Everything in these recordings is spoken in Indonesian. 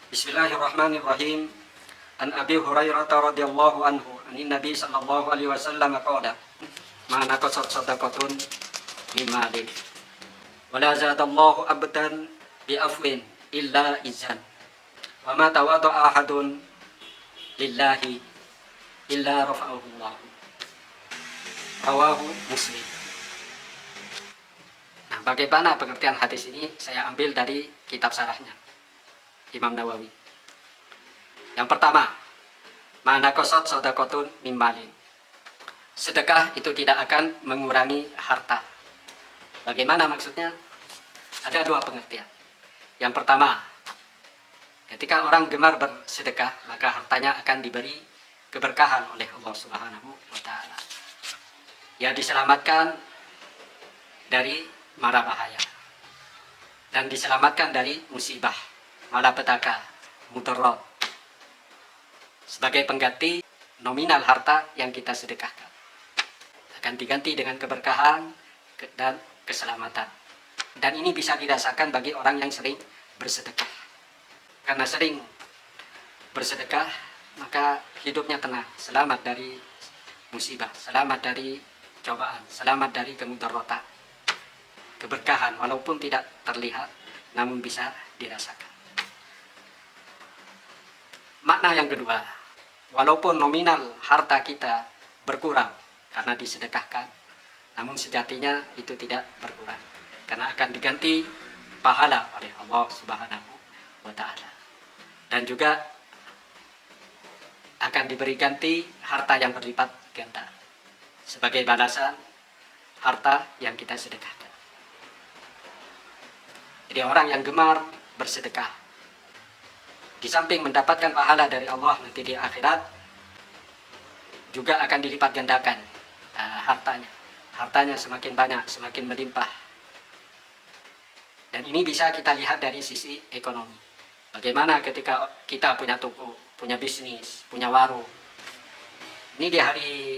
Bismillahirrahmanirrahim. An Abi Hurairah radhiyallahu anhu, anin Nabi sallallahu alaihi wasallam qala, ma naqasat sadaqatun min malin wa la zadallahu abdan bi afwin illa izan wa ma tawadda'a ahadun lillahi illa rafa'ahu Allah. Rawahu Muslim. Nah, bagaimana pengertian hadis ini? Saya ambil dari kitab syarahnya Imam Nawawi. Yang pertama, mana kosot sodakotun mimbalin. Sedekah itu tidak akan mengurangi harta. Bagaimana maksudnya? Ada dua pengertian. Yang pertama, ketika orang gemar bersedekah, maka hartanya akan diberi keberkahan oleh Allah Subhanahu wa Ta'ala. Ya, diselamatkan dari mara bahaya dan diselamatkan dari musibah, malapetaka, mudarat, sebagai pengganti nominal harta yang kita sedekahkan. Akan diganti dengan keberkahan dan keselamatan. Dan ini bisa dirasakan bagi orang yang sering bersedekah. Karena sering bersedekah, maka hidupnya tenang, selamat dari musibah, selamat dari cobaan, selamat dari kemudaratan. Keberkahan walaupun tidak terlihat, namun bisa dirasakan. Makna yang kedua, walaupun nominal harta kita berkurang karena disedekahkan, namun sejatinya itu tidak berkurang, karena akan diganti pahala oleh Allah Subhanahu wa Ta'ala. Dan juga akan diberi ganti harta yang berlipat ganda sebagai balasan harta yang kita sedekahkan. Jadi orang yang gemar bersedekah, di samping mendapatkan pahala dari Allah nanti di akhirat, juga akan dilipat gandakan hartanya. Hartanya semakin banyak, semakin melimpah. Dan ini bisa kita lihat dari sisi ekonomi. Bagaimana ketika kita punya toko, punya bisnis, punya warung. Ini di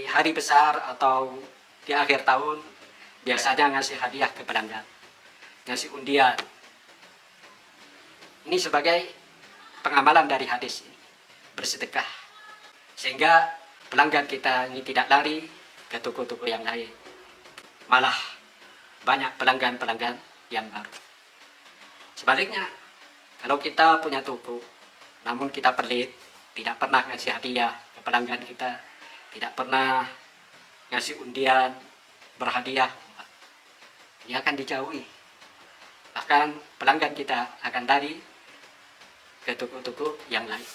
hari besar atau di akhir tahun, biasanya ngasih hadiah ke pelanggan, ngasih undian. Ini sebagai pengamalan dari hadis ini, bersedekah, sehingga pelanggan kita ini tidak lari ke toko-toko yang lain, malah banyak pelanggan-pelanggan yang baru. Sebaliknya, kalau kita punya toko namun kita pelit, tidak pernah ngasih hadiah ke pelanggan kita, tidak pernah ngasih undian, berhadiah, dia akan dijauhi. Bahkan pelanggan kita akan lari ke toko-toko yang lain.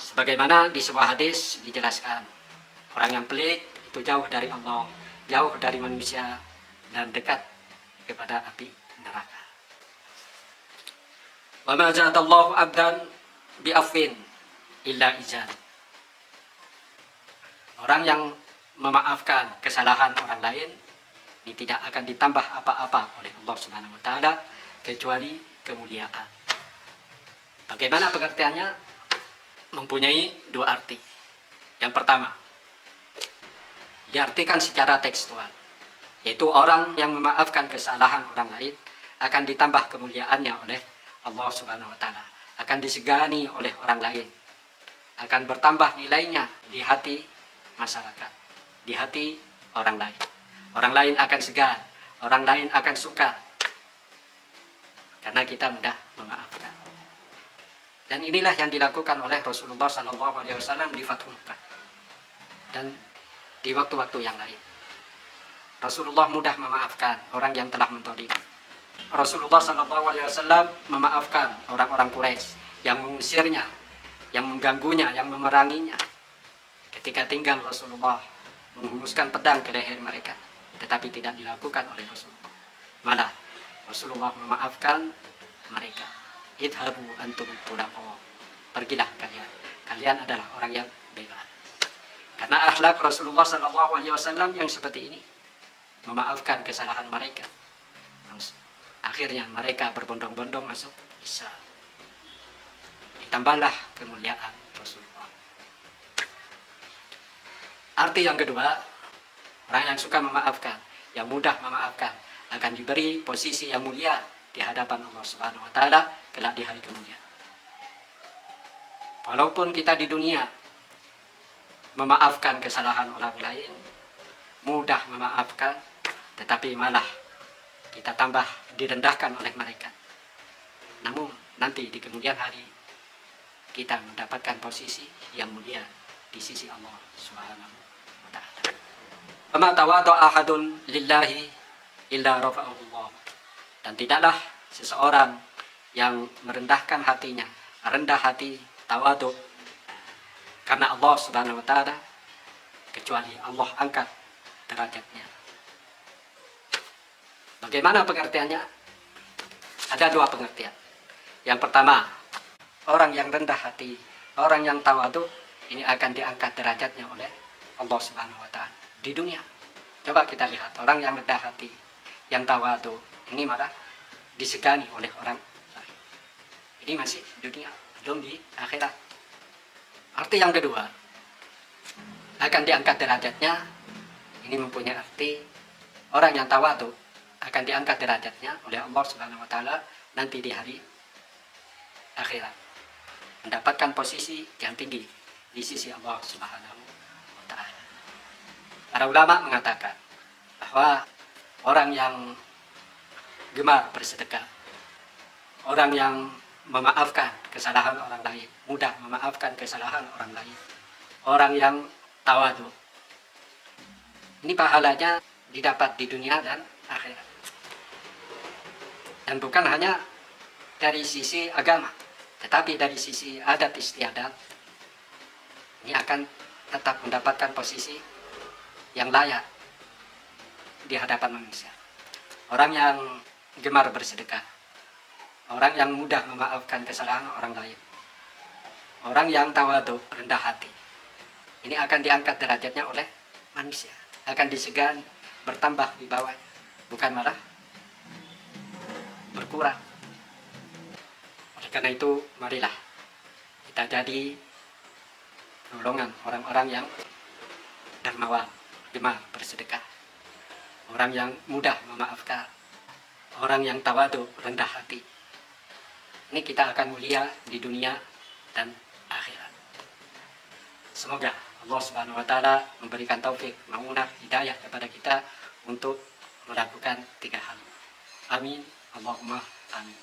Sebagaimana di sebuah hadis dijelaskan, orang yang pelit itu jauh dari Allah, jauh dari manusia, dan dekat kepada api neraka. Wa ma ja'alallahu abdan bi'afwin illa izan. Orang yang memaafkan kesalahan orang lain, ini tidak akan ditambah apa-apa oleh Allah Subhanahu wa Ta'ala kecuali kemuliaan. Bagaimana pengertiannya? Mempunyai dua arti. Yang pertama, diartikan secara tekstual, yaitu orang yang memaafkan kesalahan orang lain akan ditambah kemuliaannya oleh Allah Subhanahu wa Ta'ala, akan disegani oleh orang lain, akan bertambah nilainya di hati masyarakat, di hati orang lain. Orang lain akan segan, orang lain akan suka, karena kita mudah memaafkan. Dan inilah yang dilakukan oleh Rasulullah SAW di Fathul Makkah dan di waktu-waktu yang lain. Rasulullah mudah memaafkan orang yang telah mentolim. Rasulullah SAW memaafkan orang-orang Quraisy yang mengusirnya, yang mengganggunya, yang memeranginya. Ketika tinggal Rasulullah menghembuskan pedang ke leher mereka, tetapi tidak dilakukan oleh Rasulullah. Malah Rasulullah memaafkan mereka. Idhabu antum tulaqo. Pergilah kalian. Kalian adalah orang yang bebas. Karena akhlak Rasulullah SAW yang seperti ini, memaafkan kesalahan mereka. Akhirnya mereka berbondong-bondong masuk Islam. Ditambahlah kemuliaan Rasulullah. Arti yang kedua, orang yang suka memaafkan, yang mudah memaafkan, akan diberi posisi yang mulia di hadapan Allah Subhanahu wa Ta'ala kelak di hari kemudian. Walaupun kita di dunia memaafkan kesalahan orang lain, mudah memaafkan, tetapi malah kita tambah direndahkan oleh mereka. Namun nanti di kemudian hari kita mendapatkan posisi yang mulia di sisi Allah Subhanahu wa taala. Wa tawadha'a ahadun lillahi illa rafa'ahu Allah. Dan tidaklah seseorang yang merendahkan hatinya, rendah hati, tawadhu karena Allah Subhanahu wa taala, kecuali Allah angkat derajatnya. Bagaimana pengertiannya? Ada dua pengertian. Yang pertama, orang yang rendah hati, orang yang tawadhu, ini akan diangkat derajatnya oleh Allah Subhanahu wa taala di dunia. Coba kita lihat orang yang rendah hati, yang tawadhu, ini malah disegani oleh orang lain. Ini masih di dunia, belum di akhirat. Arti yang kedua, akan diangkat derajatnya, ini mempunyai arti orang yang tawadhu akan diangkat derajatnya oleh Allah Subhanahu wa taala nanti di hari akhirat, mendapatkan posisi yang tinggi di sisi Allah Subhanahu wa taala. Para ulama mengatakan bahwa orang yang gemar bersedekah, orang yang memaafkan kesalahan orang lain, mudah memaafkan kesalahan orang lain, orang yang tawadhu, ini pahalanya didapat di dunia dan akhirat. Dan bukan hanya dari sisi agama, tetapi dari sisi adat istiadat, ini akan tetap mendapatkan posisi yang layak di hadapan manusia. Orang yang gemar bersedekah, orang yang mudah memaafkan kesalahan orang lain, orang yang tawadhu, rendah hati, ini akan diangkat derajatnya oleh manusia, akan disegani, bertambah di bawahnya, bukan malah berkurang. Oleh karena itu, marilah kita jadi golongan orang-orang yang dermawan, gemar bersedekah, orang yang mudah memaafkan, orang yang tawadhu, rendah hati. Ini kita akan mulia di dunia dan akhirat. Semoga Allah Subhanahu wa taala memberikan taufik, maunah, hidayah kepada kita untuk melakukan 3 hal. Amin. Allahumma amin.